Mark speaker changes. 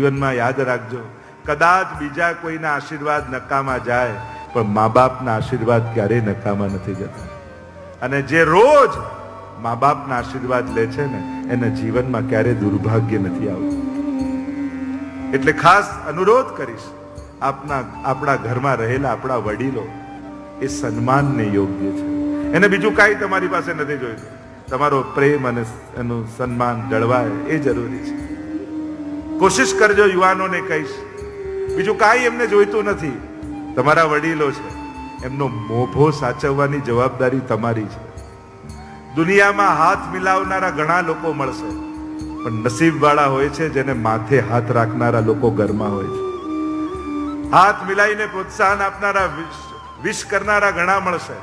Speaker 1: જીવનમાં યાદ રાખજો, કદાચ બીજા કોઈના આશીર્વાદ નકામા જાય, પણ મા બાપના આશીર્વાદ ક્યારેય નકામા નથી જતા. અને જે રોજ મા બાપના આશીર્વાદ લે છે ને, એના જીવનમાં ક્યારેય દુર્ભાગ્ય નથી આવતું. એટલે ખાસ અનુરોધ કરીશ, આપણા ઘરમાં રહેલા આપણા વડીલો એ સન્માનને યોગ્ય છે. એને બીજું કાંઈ તમારી પાસે નથી જોઈતું. તમારો પ્રેમ અને એનું સન્માન જળવાય એ જરૂરી છે. કોશિશ કરજો, યુવાનોને કહીશ, બીજું કાંઈ એમને જોઈતું નથી. તમારા વડીલો છે, એમનો મોભો સાચવવાની જવાબદારી તમારી છે. દુનિયામાં હાથ મિલાવનારા ઘણા લોકો મળશે, પણ નસીબવાળા હોય છે જેને માથે હાથ રાખનારા લોકો ઘરમાં હોય છે. હાથ મિલાઈને પ્રોત્સાહન આપનારા, વિશ કરનારા ઘણા મળશે,